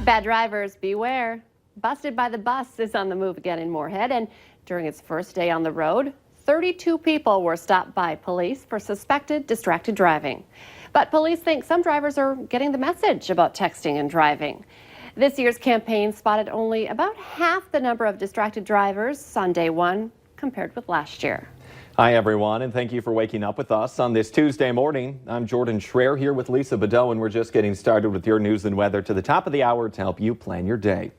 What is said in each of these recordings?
Bad drivers, beware. Busted by the Bus is on the move again in Moorhead, and during its first day on the road, 32 people were stopped by police for suspected distracted driving. But police think some drivers are getting the message about texting and driving. This year's campaign spotted only about half the number of distracted drivers on day one compared with last year. Hi, everyone, and thank you for waking up with us on this Tuesday morning. I'm Jordan Schreier here with Lisa Badeau, and we're just getting started with your news and weather to the top of the hour to help you plan your day.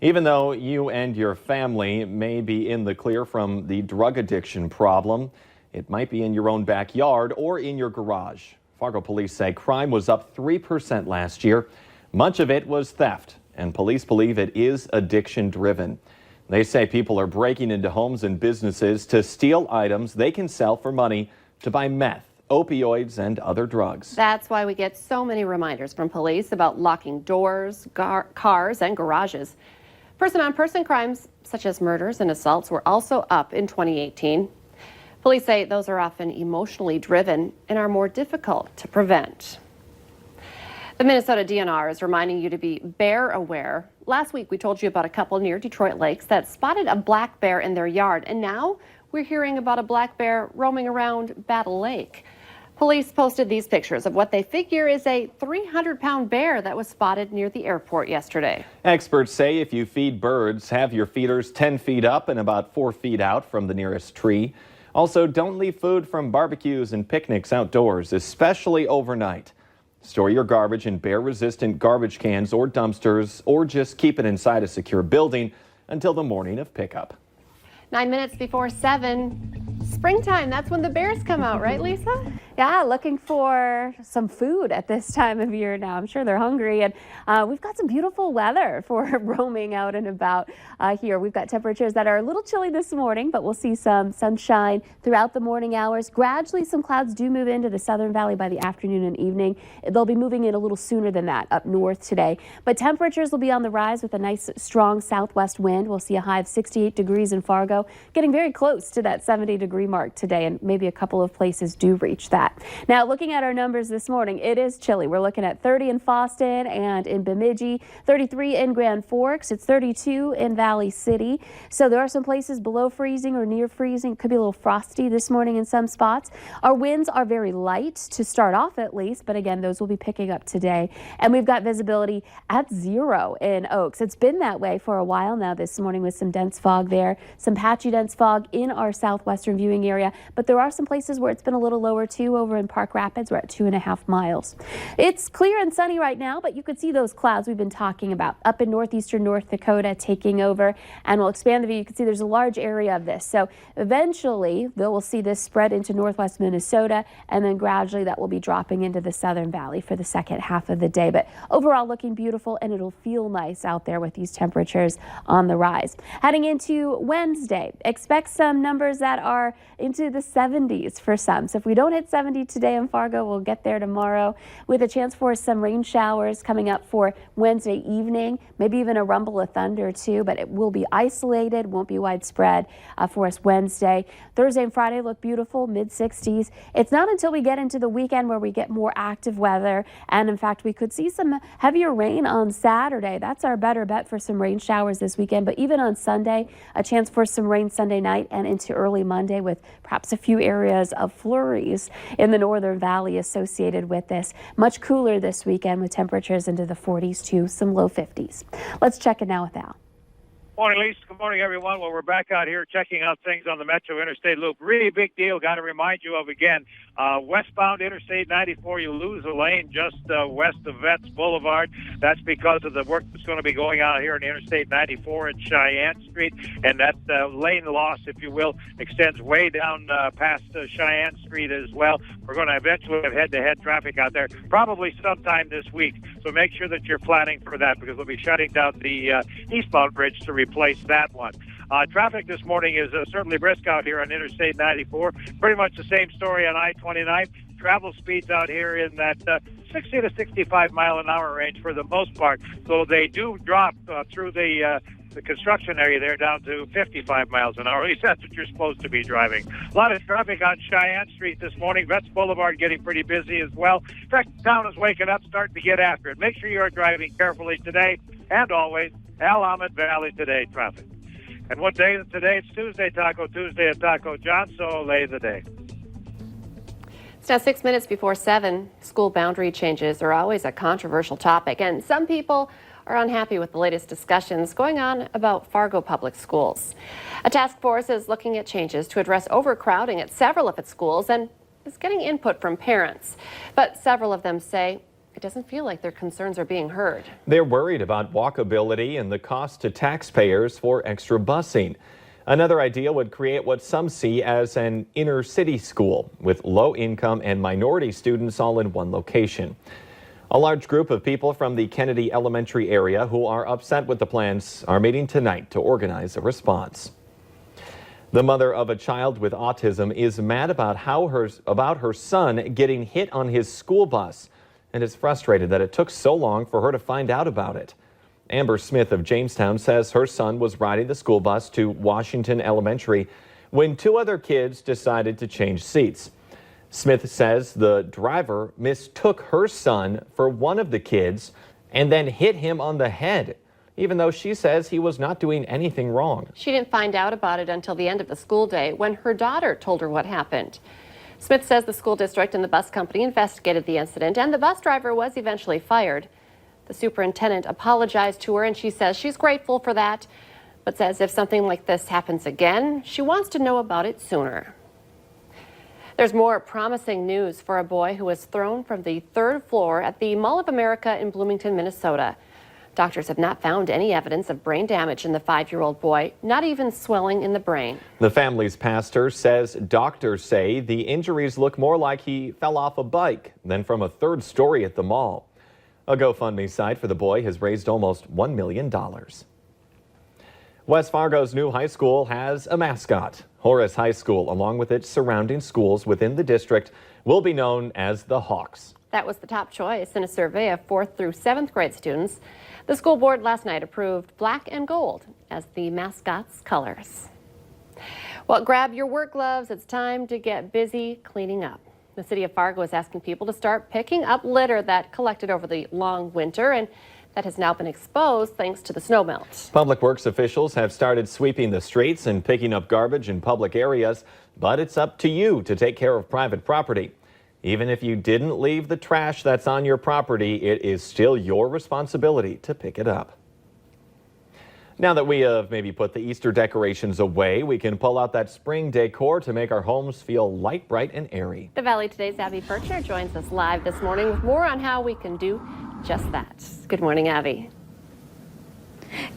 Even though you and your family may be in the clear from the drug addiction problem, it might be in your own backyard or in your garage. Fargo police say crime was up 3% last year. Much of it was theft, and police believe it is addiction-driven. They say people are breaking into homes and businesses to steal items they can sell for money to buy meth, opioids, and other drugs. That's why we get so many reminders from police about locking doors, cars, and garages. Person-on-person crimes, such as murders and assaults, were also up in 2018. Police say those are often emotionally driven and are more difficult to prevent. The Minnesota DNR is reminding you to be bear aware. Last week, we told you about a couple near Detroit Lakes that spotted a black bear in their yard, and now we're hearing about a black bear roaming around Battle Lake. Police posted these pictures of what they figure is a 300-pound bear that was spotted near the airport yesterday. Experts say if you feed birds, have your feeders 10 feet up and about 4 feet out from the nearest tree. Also, don't leave food from barbecues and picnics outdoors, especially overnight. Store your garbage in bear-resistant garbage cans or dumpsters, or just keep it inside a secure building until the morning of pickup. 9 minutes before 7. Springtime, that's when the bears come out, right, Lisa? Yeah, looking for some food at this time of year now. I'm sure they're hungry, and we've got some beautiful weather for roaming out and about here. We've got temperatures that are a little chilly this morning, but we'll see some sunshine throughout the morning hours. Gradually, some clouds do move into the Southern Valley by the afternoon and evening. They'll be moving in a little sooner than that up north today, but temperatures will be on the rise with a nice, strong southwest wind. We'll see a high of 68 degrees in Fargo, getting very close to that 70-degree mark today, and maybe a couple of places do reach that. Now, looking at our numbers this morning, it is chilly. We're looking at 30 in Fosston and in Bemidji, 33 in Grand Forks. It's 32 in Valley City. So there are some places below freezing or near freezing. It could be a little frosty this morning in some spots. Our winds are very light to start off at least, but again, those will be picking up today. And we've got visibility at 0 in Oaks. It's been that way for a while now this morning with some dense fog there, some patchy dense fog in our southwestern viewing area, but there are some places where it's been a little lower too. Over in Park Rapids, we're at 2.5 miles. It's clear and sunny right now, but you could see those clouds we've been talking about up in northeastern North Dakota taking over, and we'll expand the view. You can see there's a large area of this. So eventually we'll see this spread into northwest Minnesota, and then gradually that will be dropping into the Southern Valley for the second half of the day. But overall looking beautiful, and it'll feel nice out there with these temperatures on the rise. Heading into Wednesday, expect some numbers that are into the 70s for some. So if we don't hit 70 today in Fargo, we'll get there tomorrow with a chance for some rain showers coming up for Wednesday evening, maybe even a rumble of thunder too, but it will be isolated, won't be widespread for us Wednesday. Thursday and Friday look beautiful, mid-60s. It's not until we get into the weekend where we get more active weather, and in fact we could see some heavier rain on Saturday. That's our better bet for some rain showers this weekend, but even on Sunday, a chance for some rain Sunday night and into early Monday with perhaps a few areas of flurries in the Northern Valley associated with this. Much cooler this weekend with temperatures into the 40s to some low 50s. Let's check it now with Al. Morning, Lisa. Good morning, everyone. Well, we're back out here checking out things on the Metro Interstate Loop. Really big deal. Got to remind you of again, westbound Interstate 94, you lose a lane just west of Vets Boulevard. That's because of the work that's going to be going on here in Interstate 94 at Cheyenne Street. And that lane loss, if you will, extends way down past Cheyenne Street as well. We're going to eventually have head-to-head traffic out there, probably sometime this week. So make sure that you're planning for that, because we'll be shutting down the eastbound bridge to replace that one. Traffic this morning is certainly brisk out here on Interstate 94. Pretty much the same story on I-29. Travel speeds out here in that 60 to 65 mile an hour range for the most part. So they do drop through the the construction area there down to 55 miles an hour. At least that's what you're supposed to be driving. A lot of traffic on Cheyenne Street this morning. Vets Boulevard getting pretty busy as well. In fact, the town is waking up, starting to get after it. Make sure you are driving carefully today and always. Willamette Valley Today traffic. And what day is it today? It's Tuesday, Taco Tuesday at Taco John, so lay the day. It's now 6 minutes before 7. School boundary changes are always a controversial topic, and some people are unhappy with the latest discussions going on about Fargo public schools. A task force is looking at changes to address overcrowding at several of its schools and is getting input from parents. But several of them say it doesn't feel like their concerns are being heard. They're worried about walkability and the cost to taxpayers for extra busing. Another idea would create what some see as an inner city school with low income and minority students all in one location. A large group of people from the Kennedy Elementary area who are upset with the plans are meeting tonight to organize a response. The mother of a child with autism is mad about her son getting hit on his school bus and is frustrated that it took so long for her to find out about it. Amber Smith of Jamestown says her son was riding the school bus to Washington Elementary when two other kids decided to change seats. Smith says the driver mistook her son for one of the kids and then hit him on the head, even though she says he was not doing anything wrong. She didn't find out about it until the end of the school day when her daughter told her what happened. Smith says the school district and the bus company investigated the incident, and the bus driver was eventually fired. The superintendent apologized to her, and she says she's grateful for that, but says if something like this happens again, she wants to know about it sooner. There's more promising news for a boy who was thrown from the third floor at the Mall of America in Bloomington, Minnesota. Doctors have not found any evidence of brain damage in the 5-year-old boy, not even swelling in the brain. The family's pastor says doctors say the injuries look more like he fell off a bike than from a third story at the mall. A GoFundMe site for the boy has raised almost $1 million. West Fargo's new high school has a mascot. Horace High School, along with its surrounding schools within the district, will be known as the Hawks. That was the top choice in a survey of 4th through 7th grade students. The school board last night approved black and gold as the mascot's colors. Well, grab your work gloves. It's time to get busy cleaning up. The city of Fargo is asking people to start picking up litter that collected over the long winter and that has now been exposed thanks to the snow melt. Public Works officials have started sweeping the streets and picking up garbage in public areas, but it's up to you to take care of private property. Even if you didn't leave the trash that's on your property, it is still your responsibility to pick it up. Now that we have maybe put the Easter decorations away, we can pull out that spring decor to make our homes feel light, bright, and airy. The Valley Today's Abby Perchner joins us live this morning with more on how we can do just that. Good morning, Abby.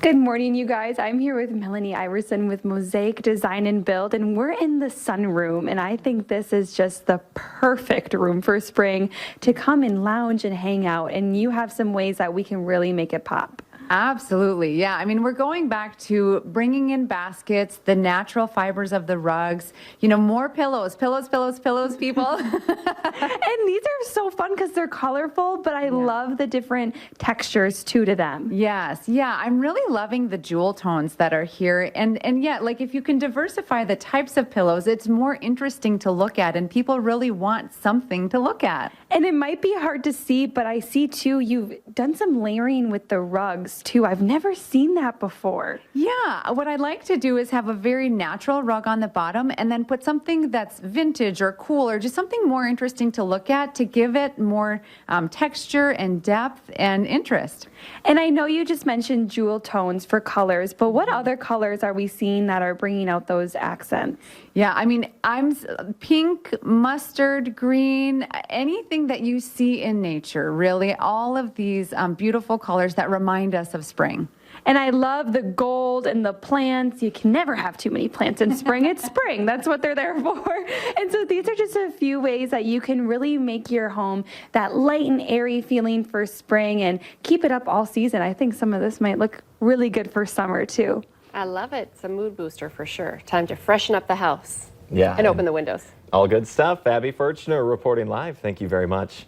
Good morning, you guys. I'm here with Melanie Iverson with Mosaic Design and Build, and we're in the sunroom, and I think this is just the perfect room for spring to come and lounge and hang out, and you have some ways that we can really make it pop. Absolutely. Yeah. I mean, we're going back to bringing in baskets, the natural fibers of the rugs, more pillows, people. And these are so fun because they're colorful, but I love the different textures too to them. Yes. Yeah. I'm really loving the jewel tones that are here. And yeah, like if you can diversify the types of pillows, it's more interesting to look at and people really want something to look at. And it might be hard to see, but I see too, you've done some layering with the rugs too. I've never seen that before. Yeah, what I like to do is have a very natural rug on the bottom and then put something that's vintage or cool or just something more interesting to look at to give it more texture and depth and interest. And I know you just mentioned jewel tones for colors, but what other colors are we seeing that are bringing out those accents? Yeah, I mean, I'm pink, mustard, green, anything that you see in nature, really, all of these beautiful colors that remind us of spring. And I love the gold and the plants. You can never have too many plants in spring. It's spring. That's what they're there for. And so these are just a few ways that you can really make your home that light and airy feeling for spring and keep it up all season. I think some of this might look really good for summer too. I love it. It's a mood booster for sure. Time to freshen up the house. Yeah. And open the windows. All good stuff. Abby Perchner reporting live. Thank you very much.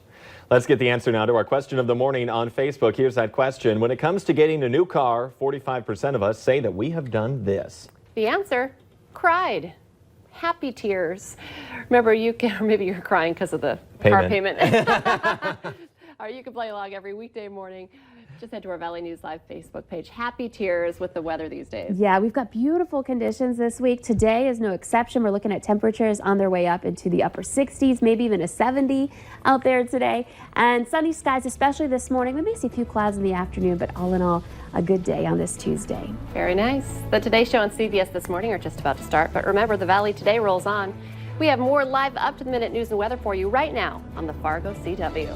Let's get the answer now to our question of the morning on Facebook. Here's that question. When it comes to getting a new car, 45% of us say that we have done this. The answer, cried. Happy tears. Remember, maybe you're crying because of the car payment. Or you can play along every weekday morning. Just head to our Valley News Live Facebook page. Happy tears with the weather these days. Yeah, we've got beautiful conditions this week. Today is no exception. We're looking at temperatures on their way up into the upper 60s, maybe even a 70 out there today. And sunny skies, especially this morning. We may see a few clouds in the afternoon, but all in all, a good day on this Tuesday. Very nice. The Today Show on CBS This Morning are just about to start, but remember, the Valley Today rolls on. We have more live up-to-the-minute news and weather for you right now on the Fargo CW.